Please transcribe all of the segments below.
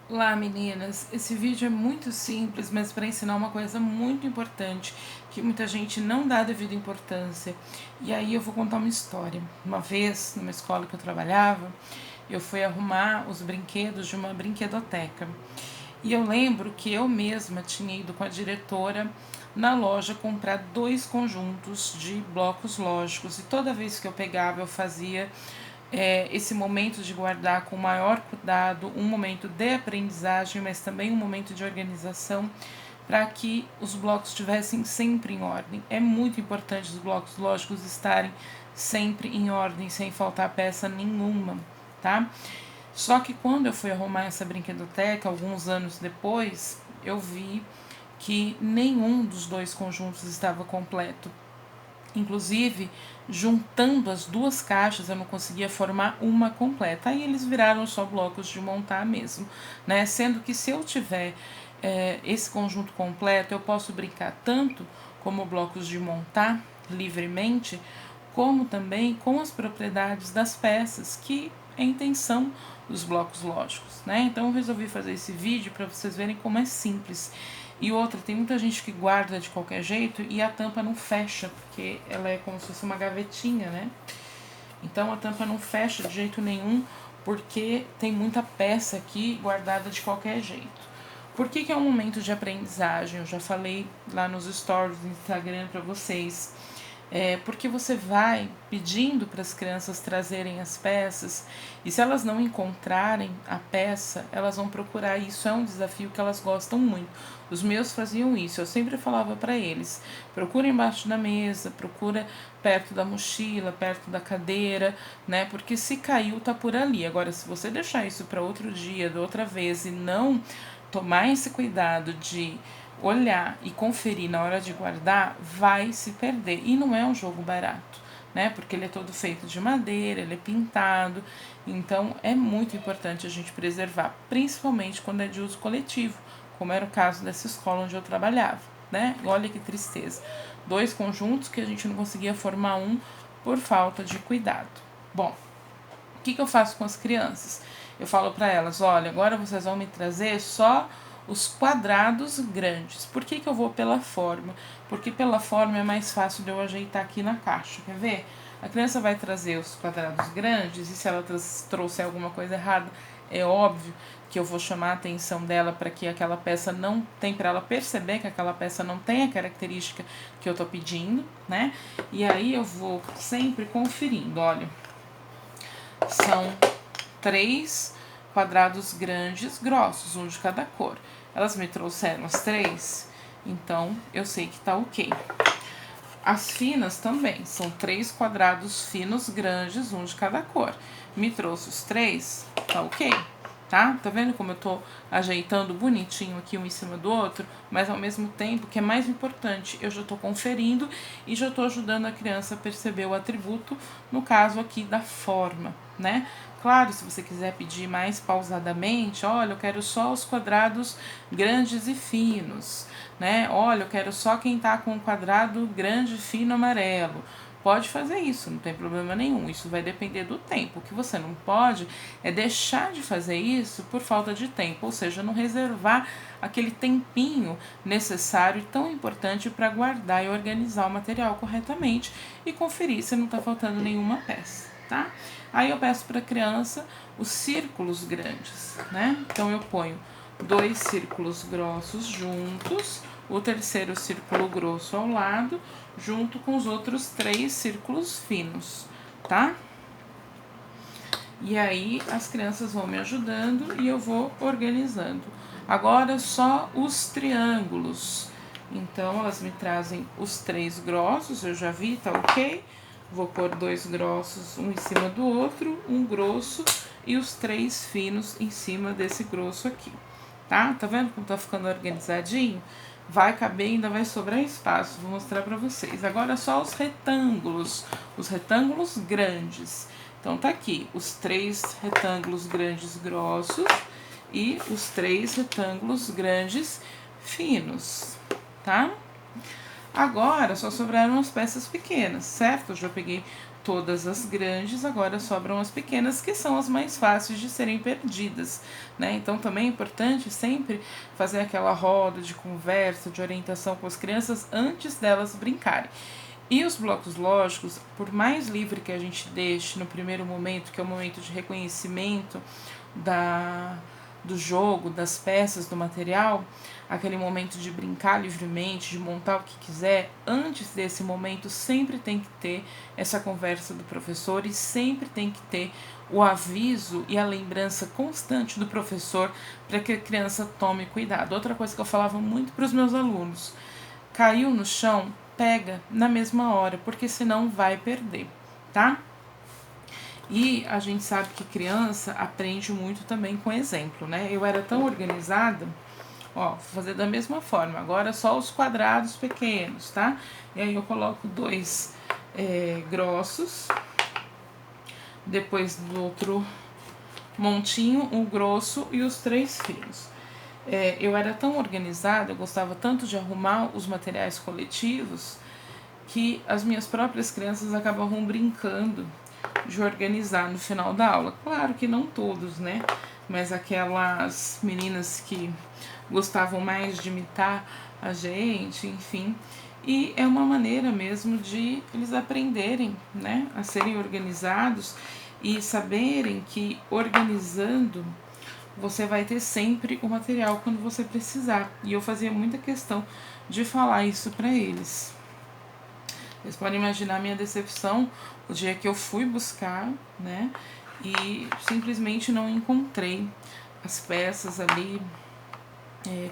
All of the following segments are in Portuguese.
Olá meninas, esse vídeo é muito simples, mas para ensinar uma coisa muito importante que muita gente não dá devida importância. E aí eu vou contar uma história. Uma vez, numa escola que eu trabalhava, eu fui arrumar os brinquedos de uma brinquedoteca. E eu lembro que eu mesma tinha ido com a diretora na loja comprar 2 conjuntos de blocos lógicos. E toda vez que eu pegava, eu fazia esse momento de guardar com maior cuidado, um momento de aprendizagem, mas também um momento de organização, para que os blocos estivessem sempre em ordem. É muito importante os blocos lógicos estarem sempre em ordem, sem faltar peça nenhuma, tá? Só que quando eu fui arrumar essa brinquedoteca, alguns anos depois, eu vi que nenhum dos 2 conjuntos estava completo. Inclusive, juntando as 2 caixas, eu não conseguia formar uma completa. Aí eles viraram só blocos de montar mesmo, né? Sendo que se eu tiver esse conjunto completo, eu posso brincar tanto como blocos de montar livremente, como também com as propriedades das peças, que é a intenção dos blocos lógicos, né? Então eu resolvi fazer esse vídeo para vocês verem como é simples. E outra, tem muita gente que guarda de qualquer jeito e a tampa não fecha, porque ela é como se fosse uma gavetinha, né? Então a tampa não fecha de jeito nenhum, porque tem muita peça aqui guardada de qualquer jeito. Por que é um momento de aprendizagem? Eu já falei lá nos stories do Instagram para vocês. Porque você vai pedindo para as crianças trazerem as peças, e se elas não encontrarem a peça, elas vão procurar. Isso é um desafio que elas gostam muito. Os meus faziam isso, eu sempre falava para eles: procura embaixo da mesa, procura perto da mochila, perto da cadeira, né? Porque se caiu, tá por ali. Agora, se você deixar isso para outro dia, da outra vez, e não tomar esse cuidado de olhar e conferir na hora de guardar, vai se perder. E não é um jogo barato, né? Porque ele é todo feito de madeira, ele é pintado. Então é muito importante a gente preservar, principalmente quando é de uso coletivo, como era o caso dessa escola onde eu trabalhava, né? Olha que tristeza. 2 conjuntos que a gente não conseguia formar um por falta de cuidado. Bom, o que eu faço com as crianças? Eu falo para elas: olha, agora vocês vão me trazer só os quadrados grandes. Por que eu vou pela forma? Porque pela forma é mais fácil de eu ajeitar aqui na caixa. Quer ver? A criança vai trazer os quadrados grandes, e se ela trouxer alguma coisa errada, é óbvio que eu vou chamar a atenção dela para que aquela peça não tem, para ela perceber que aquela peça não tem a característica que eu tô pedindo, né? E aí eu vou sempre conferindo, olha, são 3 quadrados grandes, grossos, um de cada cor. Elas me trouxeram as 3, então eu sei que tá ok. As finas também, são 3 quadrados finos, grandes, um de cada cor. Me trouxe os 3, tá ok, tá? Tá vendo como eu tô ajeitando bonitinho aqui um em cima do outro? Mas ao mesmo tempo, que é mais importante, eu já tô conferindo e já tô ajudando a criança a perceber o atributo, no caso aqui da forma, né? Claro, se você quiser pedir mais pausadamente, olha, eu quero só os quadrados grandes e finos, né? Olha, eu quero só quem tá com um quadrado grande, fino, amarelo. Pode fazer isso, não tem problema nenhum. Isso vai depender do tempo. O que você não pode é deixar de fazer isso por falta de tempo, ou seja, não reservar aquele tempinho necessário e tão importante para guardar e organizar o material corretamente e conferir se não está faltando nenhuma peça, tá? Aí eu peço para a criança os círculos grandes, né? Então eu ponho 2 círculos grossos juntos, o terceiro círculo grosso ao lado, junto com os outros 3 círculos finos, tá? E aí as crianças vão me ajudando e eu vou organizando. Agora só os triângulos. Então elas me trazem os 3 grossos, eu já vi, tá ok? Vou pôr 2 grossos um em cima do outro, um grosso e os 3 finos em cima desse grosso aqui, tá? Tá vendo como tá ficando organizadinho? Vai caber, ainda vai sobrar espaço, vou mostrar pra vocês. Agora só os retângulos grandes. Então tá aqui os 3 retângulos grandes grossos e os 3 retângulos grandes finos, tá? Agora só sobraram as peças pequenas, certo? Eu já peguei todas as grandes, agora sobram as pequenas, que são as mais fáceis de serem perdidas, né? Então também é importante sempre fazer aquela roda de conversa, de orientação com as crianças antes delas brincarem. E os blocos lógicos, por mais livre que a gente deixe no primeiro momento, que é o momento de reconhecimento do jogo, das peças, do material, aquele momento de brincar livremente, de montar o que quiser, antes desse momento sempre tem que ter essa conversa do professor e sempre tem que ter o aviso e a lembrança constante do professor para que a criança tome cuidado. Outra coisa que eu falava muito para os meus alunos: caiu no chão, pega na mesma hora, porque senão vai perder, tá? E a gente sabe que criança aprende muito também com exemplo, né? Eu era tão organizada, ó, vou fazer da mesma forma, agora só os quadrados pequenos, tá? E aí eu coloco dois grossos, depois do outro montinho, um grosso e os 3 finos. Eu era tão organizada, eu gostava tanto de arrumar os materiais coletivos, que as minhas próprias crianças acabavam brincando de organizar no final da aula. Claro que não todos, né? Mas aquelas meninas que gostavam mais de imitar a gente, enfim. E é uma maneira mesmo de eles aprenderem, né, a serem organizados e saberem que organizando você vai ter sempre o material quando você precisar. E eu fazia muita questão de falar isso para eles. Vocês podem imaginar a minha decepção o dia que eu fui buscar, né? E simplesmente não encontrei as peças ali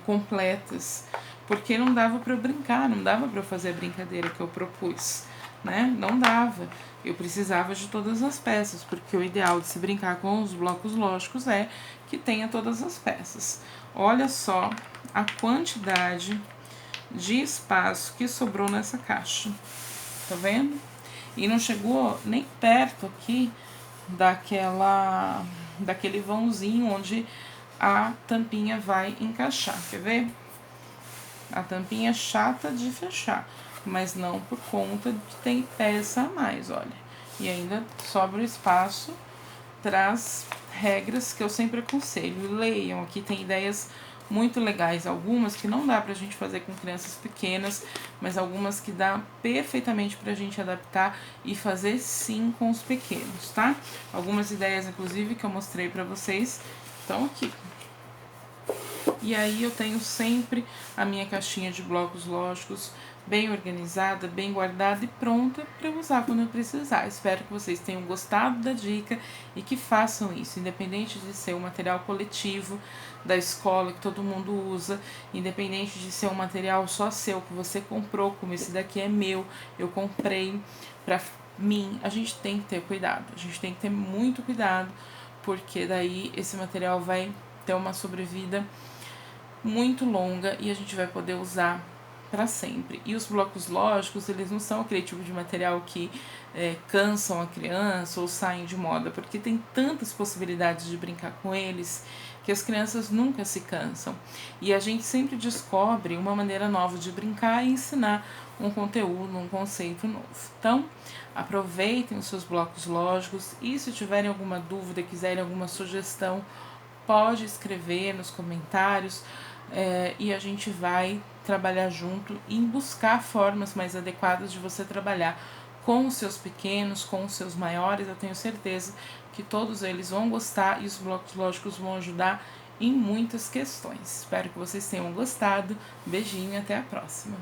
completas, porque não dava para eu brincar, não dava para eu fazer a brincadeira que eu propus, né? Não dava. Eu precisava de todas as peças, porque o ideal de se brincar com os blocos lógicos é que tenha todas as peças. Olha só a quantidade de espaço que sobrou nessa caixa, tá vendo? E não chegou nem perto aqui daquele vãozinho onde a tampinha vai encaixar, quer ver? A tampinha é chata de fechar, mas não por conta de que tem peça a mais, olha. E ainda sobra espaço, traz regras que eu sempre aconselho. Leiam, aqui tem ideias muito legais, algumas que não dá pra gente fazer com crianças pequenas, mas algumas que dá perfeitamente pra gente adaptar e fazer sim com os pequenos, tá? Algumas ideias, inclusive, que eu mostrei pra vocês estão aqui. E aí eu tenho sempre a minha caixinha de blocos lógicos bem organizada, bem guardada e pronta para usar quando eu precisar. Espero que vocês tenham gostado da dica e que façam isso, independente de ser um material coletivo da escola que todo mundo usa, independente de ser um material só seu que você comprou, como esse daqui é meu, eu comprei para mim. A gente tem que ter cuidado, a gente tem que ter muito cuidado, porque daí esse material vai ter uma sobrevida muito longa e a gente vai poder usar para sempre. E os blocos lógicos, eles não são aquele tipo de material que cansam a criança ou saem de moda, porque tem tantas possibilidades de brincar com eles que as crianças nunca se cansam. E a gente sempre descobre uma maneira nova de brincar e ensinar um conteúdo, um conceito novo. Então, aproveitem os seus blocos lógicos e se tiverem alguma dúvida, quiserem alguma sugestão, pode escrever nos comentários e a gente vai trabalhar junto em buscar formas mais adequadas de você trabalhar com os seus pequenos, com os seus maiores. Eu tenho certeza que todos eles vão gostar e os blocos lógicos vão ajudar em muitas questões. Espero que vocês tenham gostado. Beijinho e até a próxima.